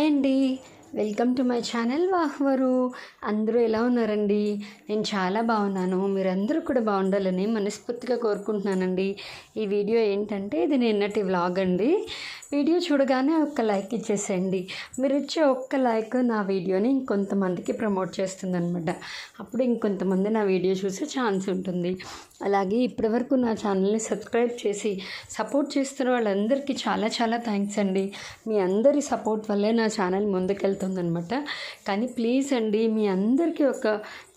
అండి. Welcome to my channel వాహ్వరు. అందరూ ఎలా ఉన్నారండి? నేను చాలా బాగున్నాను. మీరందరూ కూడా బాగుండాలని మనస్ఫూర్తిగా కోరుకుంటున్నానండి. ఈ వీడియో ఏంటంటే ఇది నిన్నటి వ్లాగ్ అండి. వీడియో చూడగానే ఒక్క లైక్ ఇచ్చేసేయండి. మీరు ఇచ్చే ఒక్క లైక్ నా వీడియోని ఇంకొంతమందికి ప్రమోట్ చేస్తుందనమాట. అప్పుడు ఇంకొంతమంది నా వీడియో చూసే ఛాన్స్ ఉంటుంది. అలాగే ఇప్పటివరకు నా ఛానల్ని సబ్స్క్రైబ్ చేసి సపోర్ట్ చేస్తున్న వాళ్ళందరికీ చాలా చాలా థ్యాంక్స్ అండి. మీ అందరి సపోర్ట్ వల్లే నా ఛానల్ ముందుకెళ్తుందనమాట. కానీ ప్లీజ్ అండి, మీ అందరికీ ఒక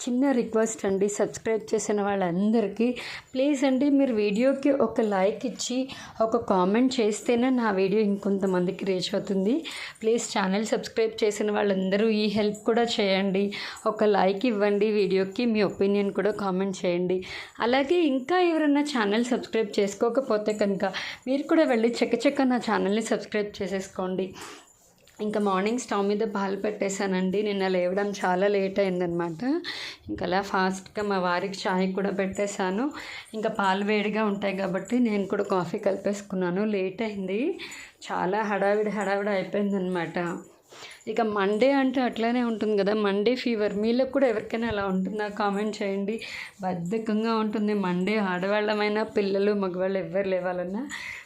చిన్న రిక్వెస్ట్ అండి, సబ్స్క్రైబ్ చేసిన వాళ్ళందరికీ ప్లీజ్ అండి, మీరు వీడియోకి ఒక లైక్ ఇచ్చి ఒక కామెంట్ చేస్తేనే నా వీడియో ఇంకొంతమందికి రీచ్ అవుతుంది. ప్లీజ్ ఛానల్ సబ్స్క్రైబ్ చేసిన వాళ్ళందరూ ఈ హెల్ప్ కూడా చేయండి. ఒక లైక్ ఇవ్వండి వీడియోకి, మీ ఒపీనియన్ కూడా కామెంట్ చేయండి. అలాగే ఇంకా ఎవరైనా ఛానల్ సబ్స్క్రైబ్ చేసుకోకపోతే కనుక మీరు కూడా వెళ్ళి చక్కచక్క నా ఛానల్ని సబ్స్క్రైబ్ చేసేసుకోండి. ఇంకా మార్నింగ్ స్టవ్ మీద పాలు పెట్టేశానండి. నిన్న లేవడం చాలా లేట్ అయిందనమాట. ఇంకా అలా ఫాస్ట్గా మా వారికి ఛాయ్ కూడా పెట్టేశాను. ఇంకా పాలు వేడిగా ఉంటాయి కాబట్టి నేను కూడా కాఫీ కలిపేసుకున్నాను. లేట్ అయింది, చాలా హడావిడి అయిపోయిందనమాట. ఇక మండే అంటే అట్లానే ఉంటుంది కదా, మండే ఫీవర్. మీలో కూడా ఎవరికైనా అలా ఉంటుందా? కామెంట్ చేయండి. బద్ధకంగా ఉంటుంది మండే. ఆడవాళ్ళమైనా పిల్లలు మగవాళ్ళు ఎవ్వరు లేవాలన్నా.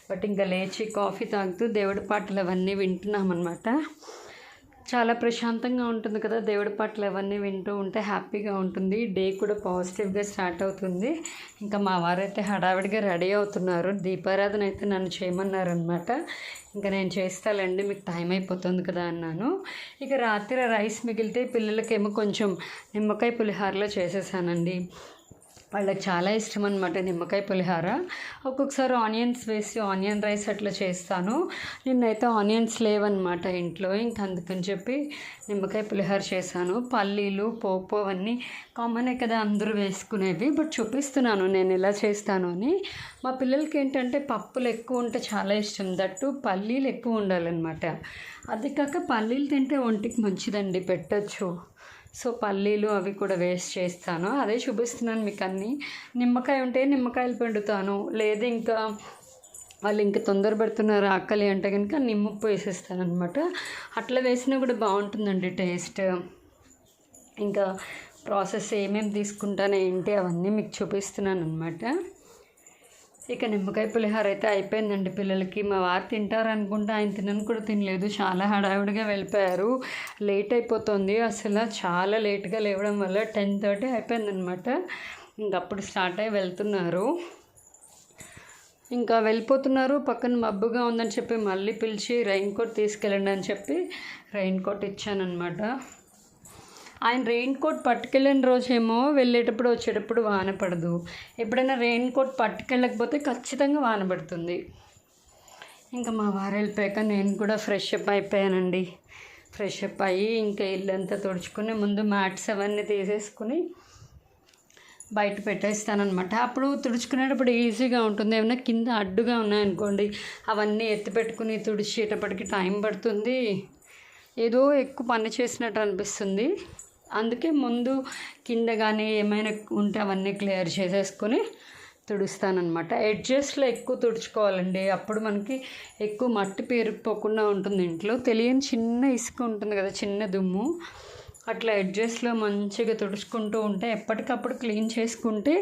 బట్ ఇంకా లేచి కాఫీ తాగుతూ దేవుడి పాటలు అవన్నీ వింటున్నామన్నమాట. చాలా ప్రశాంతంగా ఉంటుంది కదా, దేవుడి పాటలు అవన్నీ వింటూ ఉంటే హ్యాపీగా ఉంటుంది. డే కూడా పాజిటివ్గా స్టార్ట్ అవుతుంది. ఇంకా మా వారైతే హడావిడిగా రెడీ అవుతున్నారు. దీపారాధన అయితే నన్ను చేయమన్నారనమాట. ఇంకా నేను చేస్తానండి, మీకు టైం అయిపోతుంది కదా అన్నాను. ఇక రాత్రి రైస్ మిగిలితే పిల్లలకేమో కొంచెం నిమ్మకాయ పులిహోరలో చేసేసానండి. వాళ్ళకి చాలా ఇష్టం అనమాట నిమ్మకాయ పులిహోర. ఒక్కొక్కసారి ఆనియన్స్ వేసి ఆనియన్ రైస్ అట్లా చేస్తాను. నిన్నైతే ఆనియన్స్ లేవన్నమాట ఇంట్లో. ఇంక అందుకని చెప్పి నిమ్మకాయ పులిహోర చేశాను. పల్లీలు, పోపు అవన్నీ కామనే కదా అందరూ వేసుకునేవి. బట్ చూపిస్తున్నాను నేను ఎలా చేస్తాను అని. మా పిల్లలకి ఏంటంటే పప్పులు ఎక్కువ ఉంటే చాలా ఇష్టం. దట్టు పల్లీలు ఎక్కువ ఉండాలన్నమాట. అది కాక పల్లీలు తింటే ఒంటికి మంచిదండి, పెట్టచ్చు. సో పల్లీలు అవి కూడా వేస్ట్ చేస్తాను. అదే చూపిస్తున్నాను మీకు అన్నీ. నిమ్మకాయ ఉంటే నిమ్మకాయలు పిండుతాను. లేదు ఇంకా వాళ్ళు ఇంకా తొందర పెడుతున్నారు ఆకలి అంటే కనుక నిమ్మప్పు వేసేస్తాను అనమాట. అట్లా వేసినా కూడా బాగుంటుందండి టేస్ట్. ఇంకా ప్రాసెస్ ఏమేమి తీసుకుంటాను ఏంటి అవన్నీ మీకు చూపిస్తున్నాను అనమాట. ఇక నిమ్మకాయ పులిహోర అయితే అయిపోయిందండి పిల్లలకి. మా వారు తింటారు అనుకుంటే ఆయన తినను కూడా తినలేదు. చాలా హడావిడిగా వెళ్ళిపోయారు. లేట్ అయిపోతుంది అసలు. చాలా లేట్గా లేవడం వల్ల 10:30 అయిపోయిందనమాట. ఇంకప్పుడు స్టార్ట్ అయ్యి వెళ్తున్నారు. ఇంకా వెళ్ళిపోతున్నారు. పక్కన మబ్బుగా ఉందని చెప్పి మళ్ళీ పిలిచి రెయిన్ కోట్ తీసుకెళ్ళండి అని చెప్పి రెయిన్ కోట్ ఇచ్చానమాట. ఆయన రెయిన్ కోట్ పట్టుకెళ్ళిన రోజేమో వెళ్ళేటప్పుడు వచ్చేటప్పుడు వాన పడదు. ఎప్పుడైనా రెయిన్ కోట్ పట్టుకెళ్ళకపోతే ఖచ్చితంగా వాన పడుతుంది. ఇంకా మా వారు వెళ్ళిపోయాక నేను కూడా ఫ్రెష్ అప్ అయిపోయానండి. ఫ్రెష్ అప్ అయ్యి ఇంకా ఇల్లంతా తుడుచుకుని ముందు మ్యాట్స్ అవన్నీ తీసేసుకుని బయట పెట్టేస్తానమాట. అప్పుడు తుడుచుకునేటప్పుడు ఈజీగా ఉంటుంది. ఏమైనా కింద అడ్డుగా ఉన్నాయనుకోండి అవన్నీ ఎత్తి పెట్టుకుని తుడిచేటప్పటికి టైం పడుతుంది. ఏదో ఎక్కువ పని చేసినట్టు అనిపిస్తుంది. అందుకే ముందు కింద కానీ ఏమైనా ఉంటే అవన్నీ క్లియర్ చేసేసుకొని తుడుస్తానమాట. ఎడ్జస్ట్లో ఎక్కువ తుడుచుకోవాలండి. అప్పుడు మనకి ఎక్కువ మట్టి పేరుకుపోకుండా ఉంటుంది. ఇంట్లో తెలియని చిన్న ఇసుక ఉంటుంది కదా, చిన్న దుమ్ము. అట్లా ఎడ్జస్ట్లో మంచిగా తుడుచుకుంటూ ఉంటే ఎప్పటికప్పుడు క్లీన్ చేసుకుంటే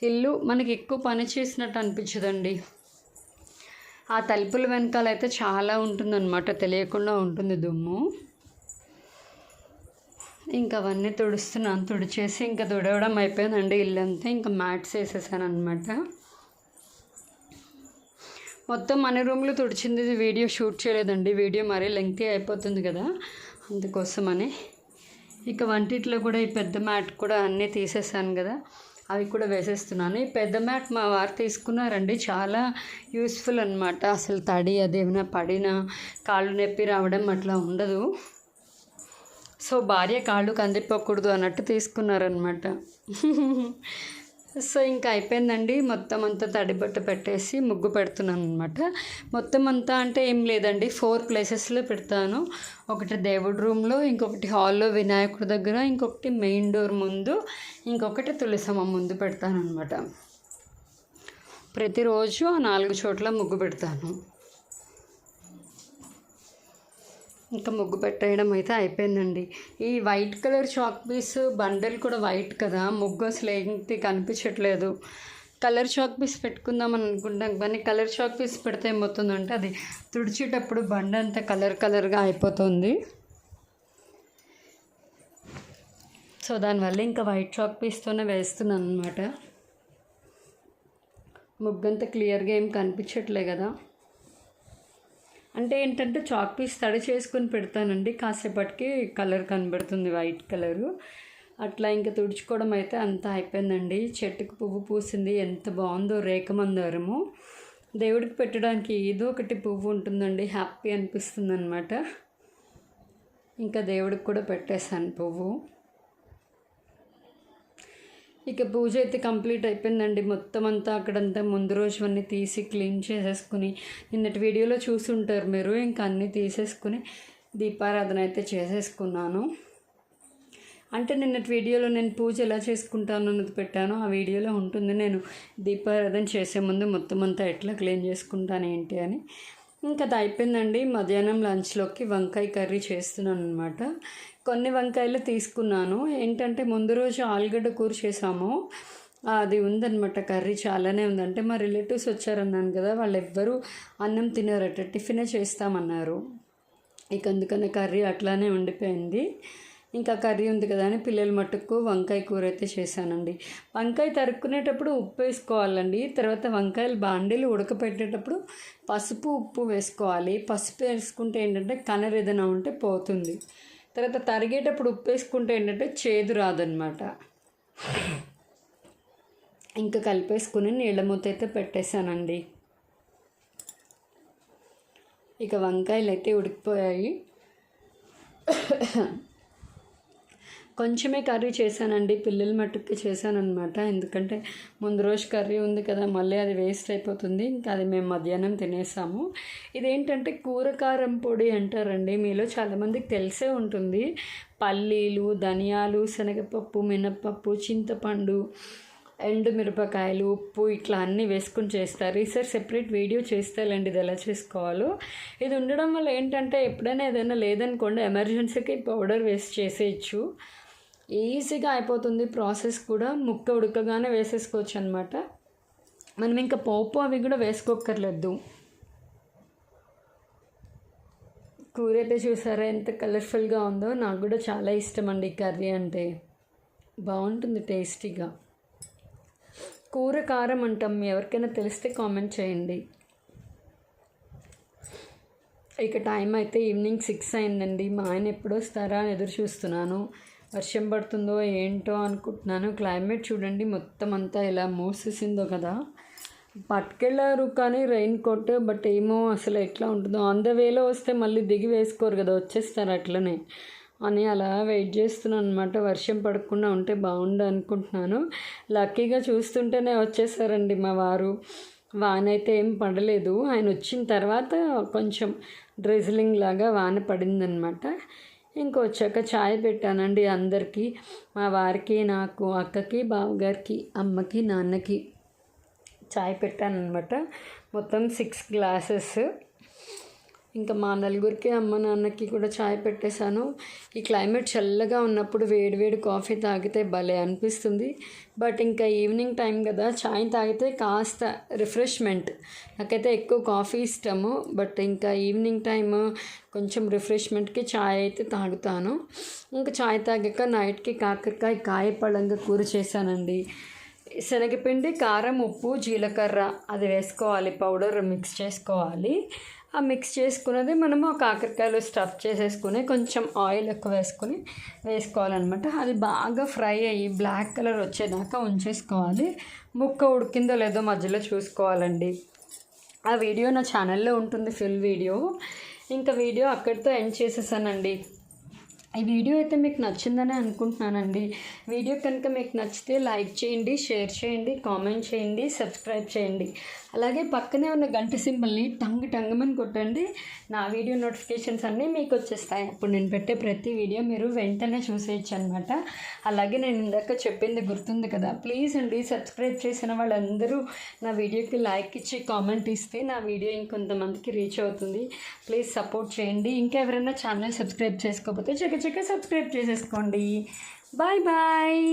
ఇల్లు మనకి ఎక్కువ పని చేసినట్టు అనిపించదండి. ఆ తలుపుల వెనకాలైతే చాలా ఉంటుందన్నమాట, తెలియకుండా ఉంటుంది దుమ్ము. ఇంకా అవన్నీ తుడిచేసి ఇంకా తుడవడం అయిపోయిందండి ఇల్లంతా. ఇంకా మ్యాట్స్ వేసేసాను అనమాట. మొత్తం అన్ని రూమ్లు తుడిచింది. వీడియో షూట్ చేయలేదండి, వీడియో మరీ లెంగ్తీ అయిపోతుంది కదా అందుకోసమని. ఇక వంటిట్లో కూడా ఈ పెద్ద మ్యాట్ కూడా అన్నీ తీసేసాను కదా, అవి కూడా వేసేస్తున్నాను. ఈ పెద్ద మ్యాట్ మా వారు తీసుకున్నారండి. చాలా యూస్ఫుల్ అనమాట. అసలు తడి అదేమైనా పడినా కాళ్ళు నొప్పి రావడం అట్లా ఉండదు. సో భార్య కాళ్ళు కందిపోకూడదు అన్నట్టు తీసుకున్నారనమాట. సో ఇంకా అయిపోయిందండి. మొత్తం అంతా తడిబట్ట పెట్టేసి ముగ్గు పెడుతున్నాను అనమాట. మొత్తం అంతా అంటే ఏం లేదండి, 4 ప్లేసెస్లో పెడతాను. ఒకటి దేవుడి రూమ్లో, ఇంకొకటి హాల్లో వినాయకుడి దగ్గర, ఇంకొకటి మెయిన్ డోర్ ముందు, ఇంకొకటి తులసమ్మ ముందు పెడతాను అనమాట. ప్రతిరోజు ఆ 4 చోట్ల ముగ్గు పెడతాను. ఇంకా ముగ్గు పెట్టేయడం అయితే అయిపోయిందండి. ఈ white colour chalk piece bundle కూడా వైట్ కదా, ముగ్గు అసలు ఏంటి కనిపించట్లేదు. కలర్ చాక్ పీస్ పెట్టుకుందామని అనుకుంటాం కానీ కలర్ చాక్ పీస్ పెడితే ఏమవుతుందంటే అది తుడిచేటప్పుడు బండ అంతా కలర్గా అయిపోతుంది. సో దానివల్ల ఇంకా వైట్ చాక్ పీస్తోనే వేస్తున్నాను అనమాట. ముగ్గంతా క్లియర్గా ఏం కనిపించట్లే కదా. అంటే ఏంటంటే చాక్ పీస్ తడి చేసుకొని పెడతానండి, కాసేపటికి కలర్ కనబడుతుంది వైట్ కలరు. అట్లా ఇంకా తుడుచుకోవడం అయితే అంతా అయిపోయిందండి. చెట్టుకు పువ్వు పూసింది, ఎంత బాగుందో రేఖ మందారము. దేవుడికి పెట్టడానికి ఏదో ఒకటి పువ్వు ఉంటుందండి, హ్యాపీ అనిపిస్తుంది అనమాట. ఇంకా దేవుడికి కూడా పెట్టేశాను పువ్వు. ఇక పూజ అయితే కంప్లీట్ అయిపోయిందండి. మొత్తం అంతా అక్కడంతా ముందు రోజు అన్నీ తీసి క్లీన్ చేసేసుకుని, నిన్నటి వీడియోలో చూసుంటారు మీరు, ఇంకా అన్నీ తీసేసుకుని దీపారాధన అయితే చేసేసుకున్నాను. అంటే నిన్నటి వీడియోలో నేను పూజ ఎలా చేసుకుంటాను అన్నది పెట్టాను, ఆ వీడియోలో ఉంటుంది. నేను దీపారాధన చేసే ముందు మొత్తం అంతా ఎట్లా క్లీన్ చేసుకుంటాను ఏంటి అని. ఇంకా అది అయిపోయిందండి. మధ్యాహ్నం లంచ్లోకి వంకాయ కర్రీ చేస్తున్నాను అనమాట. కొన్ని వంకాయలు తీసుకున్నాను. ఏంటంటే ముందు రోజు ఆలుగడ్డ కూర చేసాము, అది ఉందన్నమాట. కర్రీ చాలానే ఉంది. అంటే మా రిలేటివ్స్ వచ్చారన్నాను కదా, వాళ్ళు ఎవ్వరూ అన్నం తినారట, టిఫినే చేస్తామన్నారు. ఇక అందుకనే కర్రీ అట్లానే ఉండిపోయింది. ఇంకా కర్రీ ఉంది కదా అని పిల్లల మట్టుకు వంకాయ కూర అయితే చేశానండి. వంకాయ తరుక్కునేటప్పుడు ఉప్పు వేసుకోవాలండి. తర్వాత వంకాయలు బాండీలు ఉడకపెట్టేటప్పుడు పసుపు ఉప్పు వేసుకోవాలి. పసుపు వేసుకుంటే ఏంటంటే కలర్ ఏదైనా ఉంటే పోతుంది. తర్వాత తరిగేటప్పుడు ఉప్పు వేసుకుంటే ఏంటంటే చేదు రాదనమాట. ఇంకా కలిపేసుకుని నీళ్ళ మూత అయితే పెట్టేశానండి. ఇక వంకాయలు అయితే ఉడికిపోయాయి. కొంచెమే కర్రీ చేశానండి, పిల్లల మట్టుకు చేశానమాట. ఎందుకంటే ముందు రోజు కర్రీ ఉంది కదా, మళ్ళీ అది వేస్ట్ అయిపోతుంది. ఇంకా అది మేము మధ్యాహ్నం తినేసాము. ఇదేంటంటే కూరకారం పొడి అంటారండి, మీలో చాలామందికి తెలిసే ఉంటుంది. పల్లీలు, ధనియాలు, శనగపప్పు, మినప్పప్పు, చింతపండు, ఎండుమిరపకాయలు, ఉప్పు ఇట్లా అన్నీ వేసుకుని చేస్తారు. ఈసారి సెపరేట్ వీడియో చేస్తాలండి ఇది ఎలా చేసుకోవాలో. ఇది ఉండడం వల్ల ఏంటంటే ఎప్పుడైనా ఏదైనా లేదనుకోండి ఎమర్జెన్సీకి పౌడర్ వేసి చేసేయచ్చు, ఈజీగా అయిపోతుంది ప్రాసెస్ కూడా. ముక్క ఉడకగానే వేసేసుకోవచ్చు అనమాట. మనం ఇంకా పోపు అవి కూడా వేసుకోక్కర్లేదు. కూర అయితే చూసారా ఎంత కలర్ఫుల్గా ఉందో. నాకు కూడా చాలా ఇష్టం అండి కర్రీ అంటే, బాగుంటుంది టేస్టీగా. కూర కారం అంటాం, ఎవరికైనా తెలిస్తే కామెంట్ చేయండి. ఇక టైం అయితే ఈవినింగ్ 6 అయిందండి. మా ఆయన ఎప్పుడు వస్తారా అని ఎదురు చూస్తున్నాను. వర్షం పడుతుందో ఏంటో అనుకుంటున్నాను. క్లైమేట్ చూడండి మొత్తం అంతా ఎలా మూసేసిందో కదా. పట్టుకెళ్ళారు కానీ రెయిన్ కోట్, బట్ ఏమో అసలు ఎట్లా ఉంటుందో. ఆన్ ద వేలో వస్తే మళ్ళీ దిగి వేసుకోరు కదా, వచ్చేస్తారు అట్లనే అని అలా వెయిట్ చేస్తున్నాను అనమాట. వర్షం పడకుండా ఉంటే బాగుండు అనుకుంటున్నాను. లక్కీగా చూస్తుంటేనే వచ్చేసారండి మా వారు. వాన అయితే ఏం పడలేదు. ఆయన వచ్చిన తర్వాత కొంచెం డ్రిజిలింగ్ లాగా వాన పడిందనమాట. ఇంకొచ్చాక ఛాయ్ పెట్టానండి అందరికీ, మా వారికి, నాకు, అక్కకి, బావగారికి, అమ్మకి, నాన్నకి ఛాయ్ పెట్టానమాట. మొత్తం 6 గ్లాసెస్. ఇంకా మా నలుగురికి, అమ్మ నాన్నకి కూడా ఛాయ్ పెట్టేశాను. ఈ క్లైమేట్ చల్లగా ఉన్నప్పుడు వేడివేడి కాఫీ తాగితే భలే అనిపిస్తుంది. బట్ ఇంకా ఈవినింగ్ టైం కదా, ఛాయ్ తాగితే కాస్త రిఫ్రెష్మెంట్. నాకైతే ఎక్కువ కాఫీ ఇష్టము, బట్ ఇంకా ఈవినింగ్ టైం కొంచెం రిఫ్రెష్మెంట్కి ఛాయ్ అయితే తాగుతాను. ఇంకా ఛాయ్ తాగాక నైట్కి కాకరకాయ కాయపళంగా కూర చేశానండి. శనగపిండి, కారం, ఉప్పు, జీలకర్ర అది వేసుకోవాలి, పౌడర్ మిక్స్ చేసుకోవాలి. ఆ మిక్స్ చేసుకున్నది మనము కాకరకాయలు స్టఫ్ చేసేసుకుని కొంచెం ఆయిల్ ఎక్కువ వేసుకోవాలన్నమాట. అది బాగా ఫ్రై అయ్యి బ్లాక్ కలర్ వచ్చేదాకా ఉంచేసుకోవాలి. ముక్క ఉడికిందో లేదో మధ్యలో చూసుకోవాలండి. ఆ వీడియో నా ఛానల్లో ఉంటుంది, ఫుల్ వీడియో. ఇంకా వీడియో అక్కడితో ఎండ్ చేసేసానండి. ఈ వీడియో అయితే మీకు నచ్చిందని అనుకుంటున్నానండి. వీడియో కనుక మీకు నచ్చితే లైక్ చేయండి, షేర్ చేయండి, కామెంట్ చేయండి, సబ్స్క్రైబ్ చేయండి. అలాగే పక్కనే ఉన్న గంట సింబల్ని టంగమని కొట్టండి. నా వీడియో నోటిఫికేషన్స్ అన్నీ మీకు వచ్చేస్తాయి. అప్పుడు నేను పెట్టే ప్రతి వీడియో మీరు వెంటనే చూసేయచ్చు అనమాట. అలాగే నేను ఇందాక చెప్పింది గుర్తుంది కదా, ప్లీజ్ అండి సబ్స్క్రైబ్ చేసిన వాళ్ళందరూ నా వీడియోకి లైక్ ఇచ్చి కామెంట్ ఇస్తే నా వీడియో ఇంకొంతమందికి రీచ్ అవుతుంది. ప్లీజ్ సపోర్ట్ చేయండి. ఇంకా ఎవరైనా ఛానల్ సబ్స్క్రైబ్ చేసుకోకపోతే చక్క సబ్స్క్రైబ్ చేసేసుకోండి. Bye bye.